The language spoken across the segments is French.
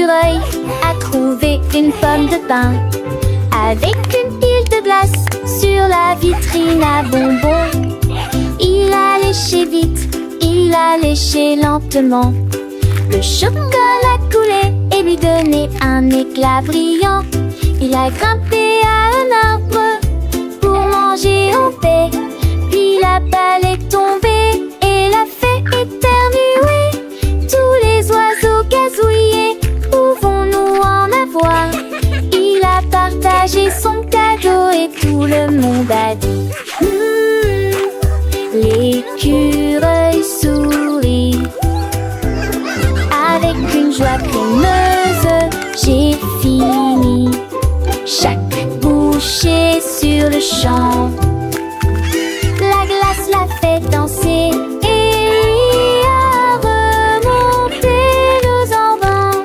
l'écureuil a trouvé une pomme de pin avec une pile de glace sur la vitrine à bonbons. Il a léché vite, il a léché lentement. Le chocolat coulait et lui donnait un éclat brillant. Il a grimpé à un arbre pour manger en paix. Puis la balle est tombée et l'a fait éternuer. Tous les oiseaux gazouillaient, pouvons-nous en avoir? Il a partagé son cadeau et tout le monde a dit l'écureuil sourit. Avec une joie crémeuse, j'ai fini chaque bouchée sur le champ. La glace l'a fait danser et lui a remonté nos envers.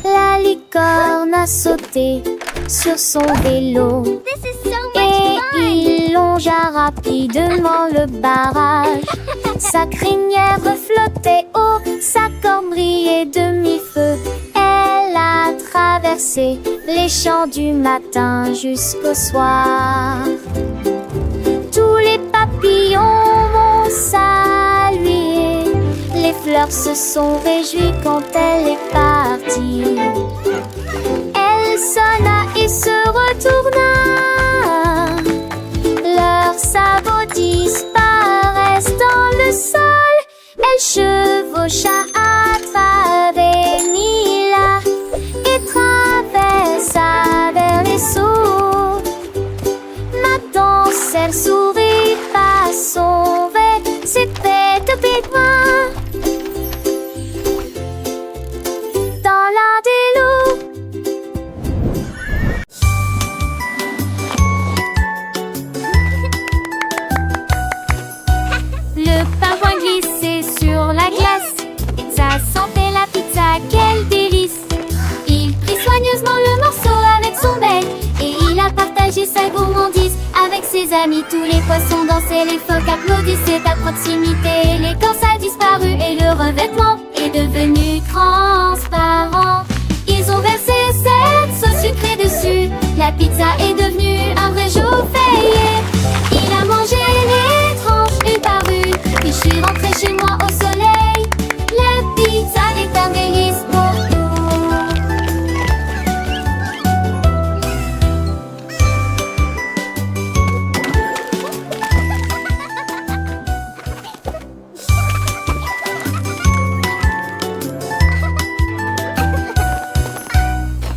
La licorne a sauté sur son vélo et il longea rapidement le barrage. Sa crinière flottait haut, sa corne brillait demi-feu. Elle a traversé les champs du matin jusqu'au soir. Tous les papillons vont saluer. Les fleurs se sont réjouies quand elle est partie. Elle sonna et se retourna. Leurs sabots disparaissent dans le sol. Elle chevaucha à travers Mila et traversa vers les seaux. Maintenant, elle sourit par son verre, ses bêtes pépins. Dans l'un des loups. Le pingouin glissait sur la glace. Ça sentait la pizza, quel délice. Il prit soigneusement le morceau avec son bec et il a partagé sa gourmandise avec ses amis. Tous les poissons dansaient, les phoques applaudissaient à proximité. L'écorce a disparu et le revêtement est devenu transparent. Ils ont versé cette sauce sucrée dessus. La pizza est devenue un vrai chauffeur. Il a mangé les tranches une par une. Puis je suis rentrée chez moi au soleil. La pizza est un délice pour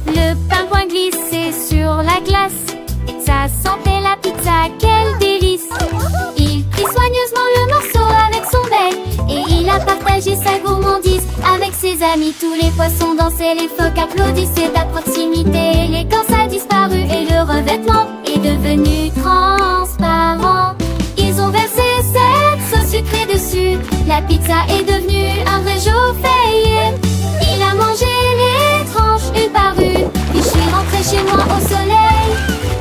Le pingouin glissait sur la glace. Ça sentait la pizza, quel délice. Il prit soigneusement le morceau avec son bec et il a partagé sa gourmandise avec ses amis. Tous les poissons dansaient, les phoques applaudissaient à proximité. L'écorce a disparu et le revêtement est devenu transparent. Ils ont versé cette sauce sucrée dessus. La pizza est devenue un vrai chauffeur. Il a mangé les tranches une par une. Puis je suis rentrée chez moi au soleil.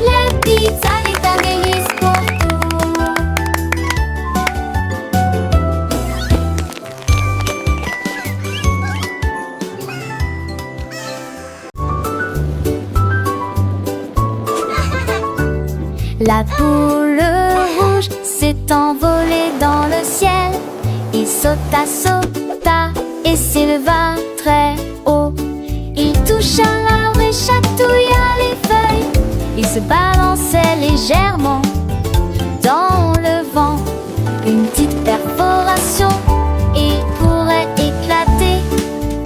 La pizza est un délice pour tout. La poule rouge s'est envolée dans le ciel. Il sauta, sauta et s'éleva très haut. Il toucha l'arbre et chatouilla les feuilles. Il se balançait légèrement dans le vent. Une petite perforation, il pourrait éclater.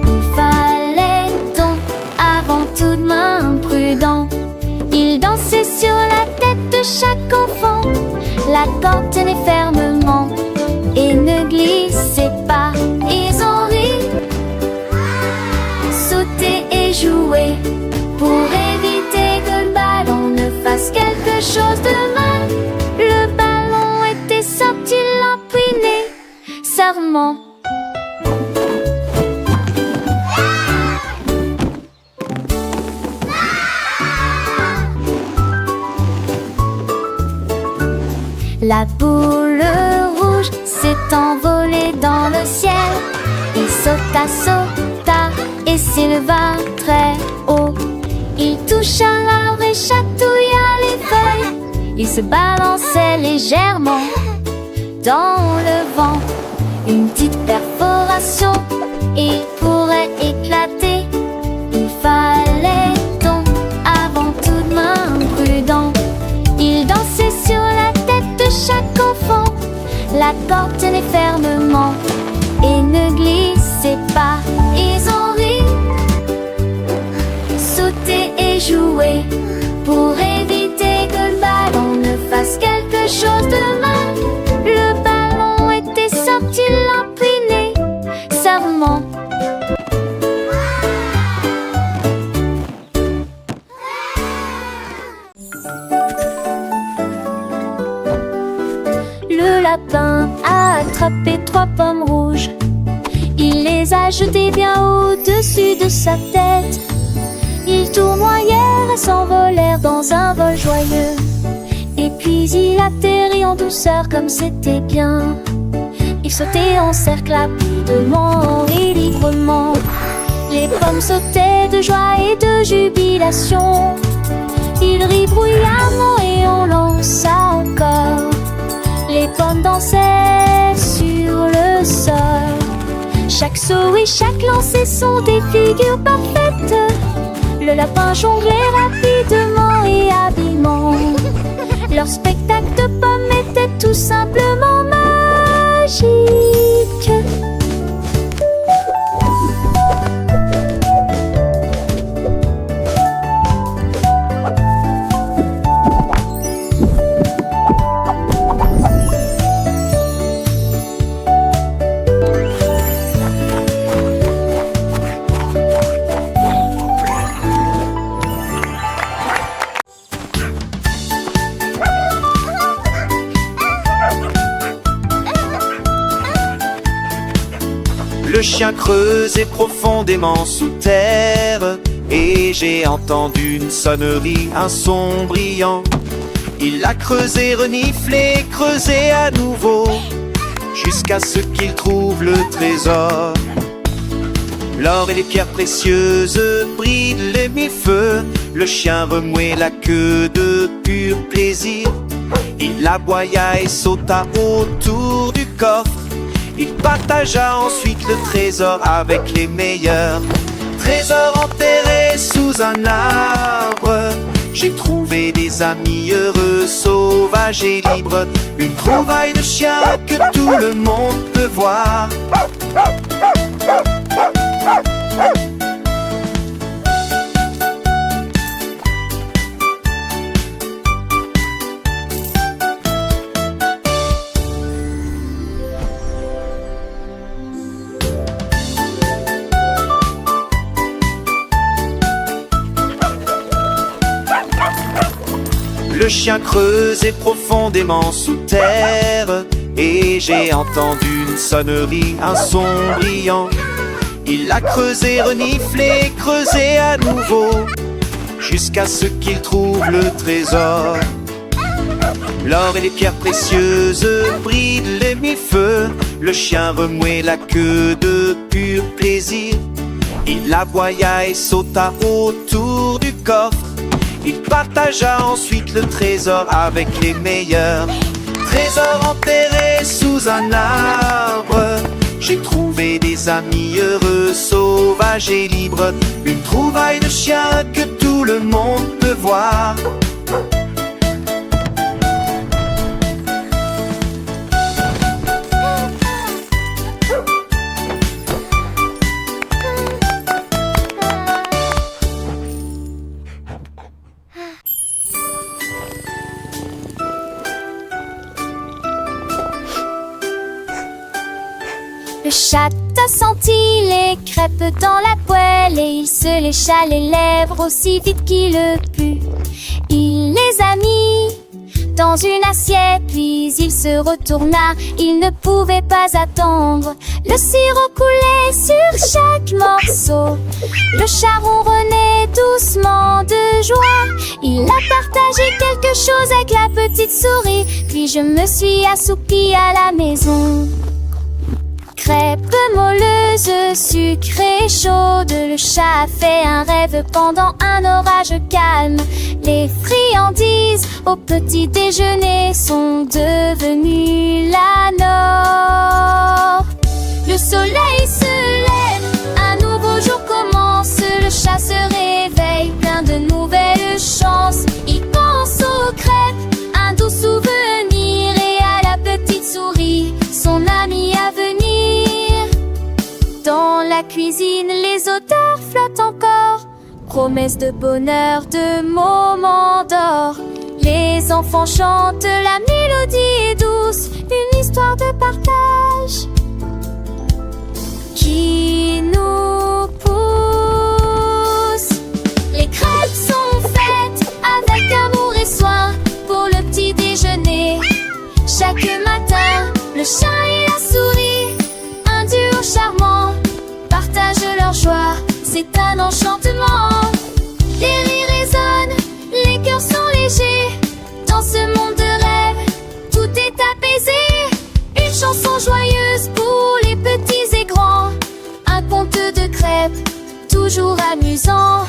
Il fallait donc avant tout de main prudent. Il dansait sur la tête de chaque enfant. La corde tenait fermement et ne glissait pas. Ils ont ri, sauté et joué pour éviter que le ballon ne fasse quelque chose de mal. Le ballon était sorti l'empiné serment. La boule rouge s'est envolée dans le ciel. Il sauta, sauta et s'éleva très haut. Il toucha l'arbre et chatouilla les feuilles. Il se balançait légèrement dans le vent. Une petite perforation, il pourrait éclater. Il fallait donc avant tout de même prudent. Il dansait sur la tête de chaque enfant. La corde tenait fermement et ne glissait pas. Ils ont ri, sauté et joué pour éviter que le ballon ne fasse quelque chose de mal. Le ballon était sorti l'empiné savamment. Le lapin a attrapé 3 pommes rouges. Il les a jetées bien au-dessus de sa tête. Ils tournoyèrent et s'envolèrent dans un vol joyeux. Et puis il atterrit en douceur comme c'était bien. Il sautait en cercle rapidement et librement. Les pommes sautaient de joie et de jubilation. Il rit bruyamment et on lança encore. Les pommes dansaient sur le sol. Chaque saut et chaque lancer sont des figures parfaites. Le lapin jonglait rapidement et habilement. Leur spectacle de pommes était tout simplement magique. Le chien creusait profondément sous terre, et j'ai entendu une sonnerie, un son brillant. Il a creusé, reniflé, creusé à nouveau, jusqu'à ce qu'il trouve le trésor. L'or et les pierres précieuses brillent les mille-feux. Le chien remuait la queue de pur plaisir. Il aboya et sauta autour du coffre. Il partagea ensuite le trésor avec les meilleurs. Trésor enterré sous un arbre. J'ai trouvé des amis heureux, sauvages et libres. Une trouvaille de chien que tout le monde peut voir. Le chien creusait profondément sous terre, et j'ai entendu une sonnerie, un son brillant. Il a creusé, reniflé, creusé à nouveau, jusqu'à ce qu'il trouve le trésor. L'or et les pierres précieuses brillent les mille-feux. Le chien remuait la queue de pur plaisir. Il aboya et sauta autour du coffre. Il partagea ensuite le trésor avec les meilleurs. Trésor enterré sous un arbre. J'ai trouvé des amis heureux, sauvages et libres. Une trouvaille de chien que tout le monde peut voir. Le chat a senti les crêpes dans la poêle et il se lécha les lèvres aussi vite qu'il le put. Il les a mis dans une assiette, puis il se retourna. Il ne pouvait pas attendre Le sirop coulait sur chaque morceau. Le chat ronronnait doucement de joie. Il a partagé quelque chose avec la petite souris. Puis je me suis assoupie à la maison. Crêpes moelleuses, sucrées, chaudes. Le chat a fait un rêve pendant un orage calme. Les friandises au petit déjeuner sont devenues la norme. Le soleil se lève, un nouveau jour commence. Le chat se réveille, plein de nouvelles chances. Il pense aux crêpes, un doux souvenir. Et à la petite souris, son ami à venir. Dans la cuisine, les odeurs flottent encore. Promesse de bonheur, de moments d'or. Les enfants chantent, la mélodie est douce. Une histoire de partage qui nous pousse. Les crêpes sont faites avec amour et soin pour le petit déjeuner. Chaque matin, le chat et la souris, un duo charmant, partagent leur joie. C'est un enchantement. Les rires résonnent, les cœurs sont légers. Dans ce monde de rêve, tout est apaisé. Une chanson joyeuse pour les petits et grands. Un conte de crêpes, toujours amusant.